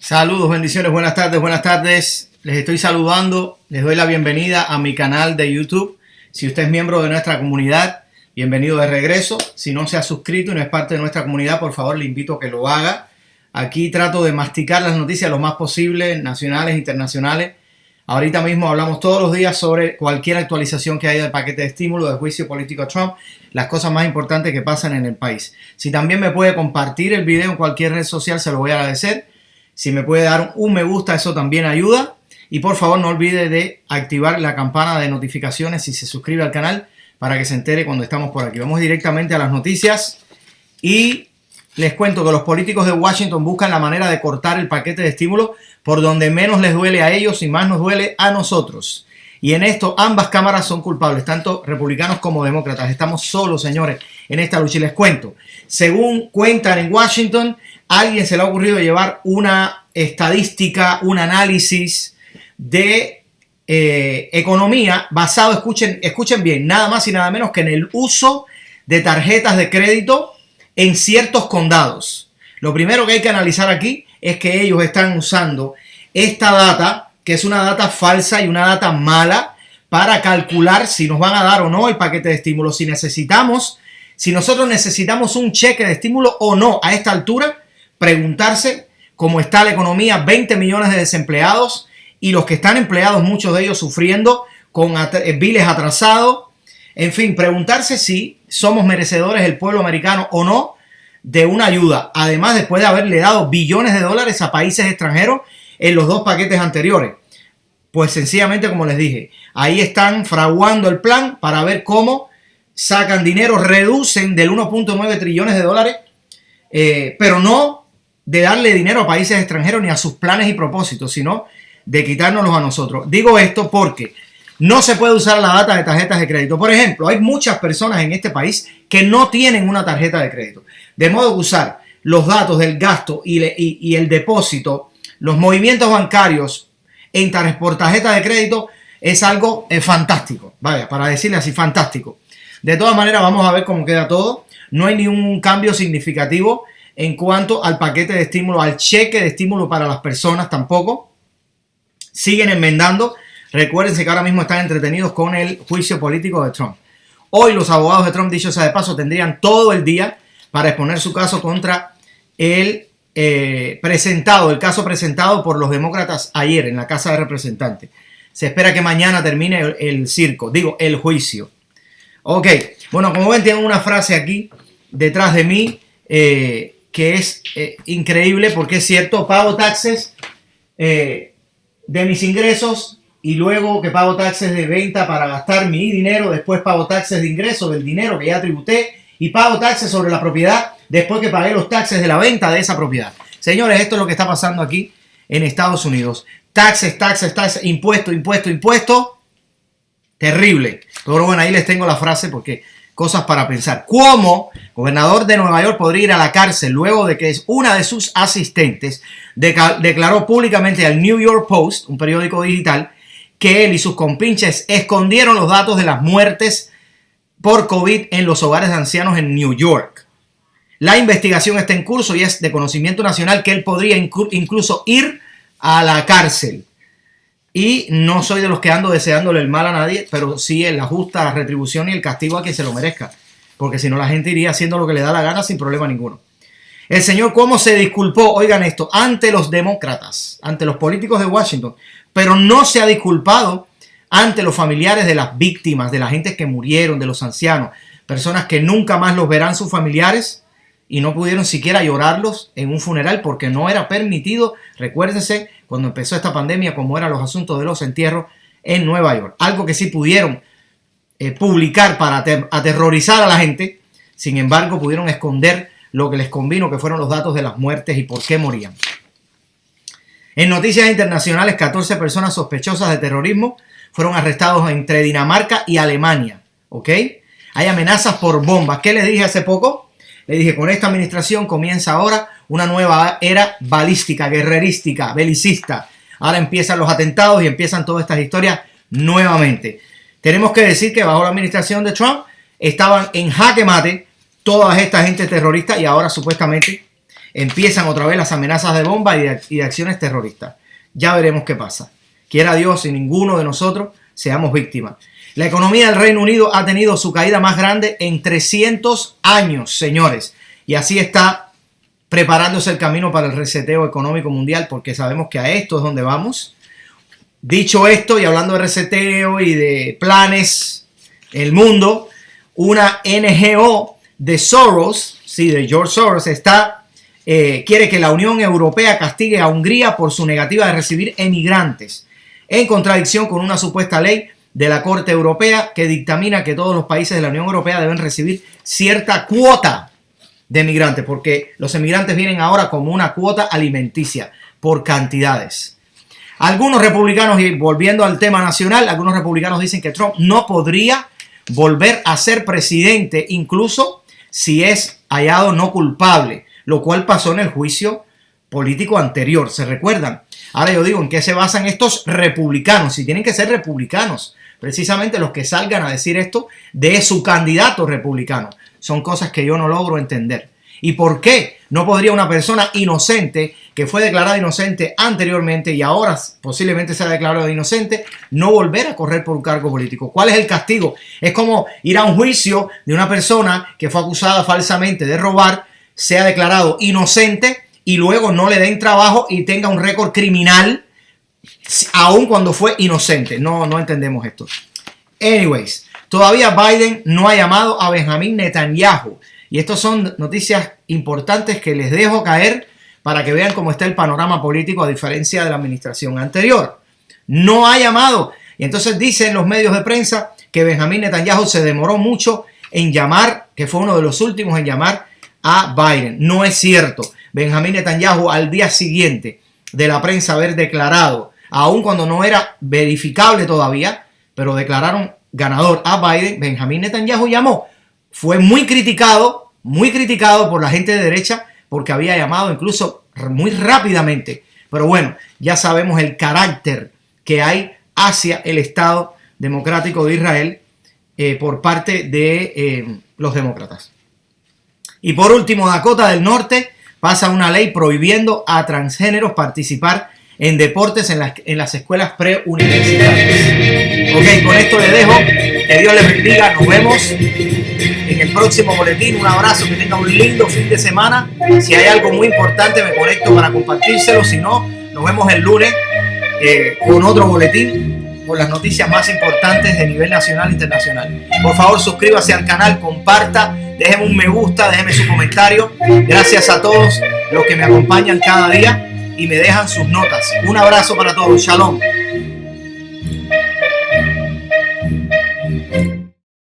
Saludos, bendiciones, buenas tardes, buenas tardes. Les estoy saludando, les doy la bienvenida a mi canal de YouTube. Si usted es miembro de nuestra comunidad, bienvenido de regreso. Si no se ha suscrito y no es parte de nuestra comunidad, por favor le invito a que lo haga. Aquí trato de masticar las noticias lo más posible, nacionales e internacionales. Ahorita mismo hablamos todos los días sobre cualquier actualización que haya del paquete de estímulo, del juicio político a Trump, las cosas más importantes que pasan en el país. Si también me puede compartir el video en cualquier red social, se lo voy a agradecer. Si me puede dar un me gusta, eso también ayuda. Y por favor no olvide de activar la campana de notificaciones si se suscribe al canal para que se entere cuando estamos por aquí. Vamos directamente a las noticias y les cuento que los políticos de Washington buscan la manera de cortar el paquete de estímulo por donde menos les duele a ellos y más nos duele a nosotros. Y en esto ambas cámaras son culpables, tanto republicanos como demócratas. Estamos solos, señores, en esta lucha. Y les cuento, según cuentan en Washington, a alguien se le ha ocurrido llevar una estadística, un análisis de economía basado, escuchen bien, nada más y nada menos que en el uso de tarjetas de crédito en ciertos condados. Lo primero que hay que analizar aquí es que ellos están usando esta data, que es una data falsa y una data mala, para calcular si nos van a dar o no el paquete de estímulo, si nosotros necesitamos un cheque de estímulo o no. A esta altura, preguntarse cómo está la economía, 20 millones de desempleados y los que están empleados, muchos de ellos sufriendo con biles atrasados. En fin, preguntarse si somos merecedores, el pueblo americano, o no, de una ayuda. Además, después de haberle dado billones de dólares a países extranjeros en los dos paquetes anteriores. Pues sencillamente, como les dije, ahí están fraguando el plan para ver cómo sacan dinero, reducen del 1.9 trillones de dólares, pero no de darle dinero a países extranjeros ni a sus planes y propósitos, sino de quitárnoslos a nosotros. Digo esto porque no se puede usar la data de tarjetas de crédito. Por ejemplo, hay muchas personas en este país que no tienen una tarjeta de crédito. De modo que usar los datos del gasto y el depósito, los movimientos bancarios por tarjeta de crédito es algo fantástico. Vaya, para decirle así, fantástico. De todas maneras, vamos a ver cómo queda todo. No hay ningún cambio significativo en cuanto al paquete de estímulo, al cheque de estímulo para las personas tampoco. Siguen enmendando. Recuérdense que ahora mismo están entretenidos con el juicio político de Trump. Hoy los abogados de Trump, dicho sea de paso, tendrían todo el día para exponer su caso contra el caso presentado por los demócratas ayer en la Casa de Representantes. Se espera que mañana termine el juicio. Ok, bueno, como ven, tengo una frase aquí detrás de mí que es increíble porque es cierto. Pago taxes de mis ingresos y luego que pago taxes de venta para gastar mi dinero, después pago taxes de ingreso del dinero que ya tributé y pago taxes sobre la propiedad después que pagué los taxes de la venta de esa propiedad. Señores, esto es lo que está pasando aquí en Estados Unidos. Taxes, impuesto. Terrible. Pero bueno, ahí les tengo la frase porque cosas para pensar. ¿Cómo gobernador de Nueva York podría ir a la cárcel luego de que una de sus asistentes declaró públicamente al New York Post, un periódico digital, que él y sus compinches escondieron los datos de las muertes por COVID en los hogares de ancianos en New York? La investigación está en curso y es de conocimiento nacional que él podría incluso ir a la cárcel. Y no soy de los que ando deseándole el mal a nadie, pero sí en la justa retribución y el castigo a quien se lo merezca. Porque si no, la gente iría haciendo lo que le da la gana sin problema ninguno. El señor Cuomo se disculpó, oigan esto, ante los demócratas, ante los políticos de Washington, pero no se ha disculpado ante los familiares de las víctimas, de la gente que murieron, de los ancianos, personas que nunca más los verán sus familiares y no pudieron siquiera llorarlos en un funeral porque no era permitido. Recuérdense cuando empezó esta pandemia cómo eran los asuntos de los entierros en Nueva York. Algo que sí pudieron publicar para aterrorizar a la gente, sin embargo pudieron esconder lo que les convino, que fueron los datos de las muertes y por qué morían. En noticias internacionales, 14 personas sospechosas de terrorismo fueron arrestados entre Dinamarca y Alemania. ¿Ok? Hay amenazas por bombas. ¿Qué les dije hace poco? Le dije, con esta administración comienza ahora una nueva era balística, guerrerística, belicista. Ahora empiezan los atentados y empiezan todas estas historias nuevamente. Tenemos que decir que bajo la administración de Trump estaban en jaque mate toda esta gente terrorista y ahora supuestamente empiezan otra vez las amenazas de bomba y de acciones terroristas. Ya veremos qué pasa. Quiera Dios y ninguno de nosotros seamos víctimas. La economía del Reino Unido ha tenido su caída más grande en 300 años, señores. Y así está preparándose el camino para el reseteo económico mundial, porque sabemos que a esto es donde vamos. Dicho esto, y hablando de reseteo y de planes, el mundo, una NGO de Soros, sí, de George Soros, quiere que la Unión Europea castigue a Hungría por su negativa de recibir emigrantes, en contradicción con una supuesta ley de la Corte Europea que dictamina que todos los países de la Unión Europea deben recibir cierta cuota de emigrantes, porque los emigrantes vienen ahora como una cuota alimenticia por cantidades. Algunos republicanos, y volviendo al tema nacional, algunos republicanos dicen que Trump no podría volver a ser presidente, incluso si es hallado no culpable, lo cual pasó en el juicio político anterior, ¿se recuerdan? Ahora yo digo, ¿en qué se basan estos republicanos? Si tienen que ser republicanos, precisamente los que salgan a decir esto de su candidato republicano. Son cosas que yo no logro entender. ¿Y por qué no podría una persona inocente, que fue declarada inocente anteriormente y ahora posiblemente sea declarada inocente, no volver a correr por un cargo político? ¿Cuál es el castigo? Es como ir a un juicio de una persona que fue acusada falsamente de robar, sea declarado inocente y luego no le den trabajo y tenga un récord criminal aun cuando fue inocente. No entendemos esto. Anyways, todavía Biden no ha llamado a Benjamín Netanyahu. Y estas son noticias importantes que les dejo caer para que vean cómo está el panorama político a diferencia de la administración anterior. No ha llamado. Y entonces dicen los medios de prensa que Benjamín Netanyahu se demoró mucho en llamar, que fue uno de los últimos en llamar a Biden. No es cierto. Benjamín Netanyahu, al día siguiente de la prensa haber declarado, aun cuando no era verificable todavía, pero declararon ganador a Biden, Benjamín Netanyahu llamó. Fue muy criticado por la gente de derecha porque había llamado incluso muy rápidamente. Pero bueno, ya sabemos el carácter que hay hacia el Estado Democrático de Israel por parte de los demócratas. Y por último, Dakota del Norte pasa una ley prohibiendo a transgéneros participar en deportes en las escuelas preuniversitarias. Ok, con esto les dejo. Que Dios les bendiga. Nos vemos en el próximo boletín. Un abrazo, que tengan un lindo fin de semana. Si hay algo muy importante me conecto para compartírselo. Si no, nos vemos el lunes con otro boletín con las noticias más importantes de nivel nacional e internacional. Por favor, suscríbase al canal, comparta, déjeme un me gusta, déjeme su comentario. Gracias a todos los que me acompañan cada día y me dejan sus notas. Un abrazo para todos. Shalom.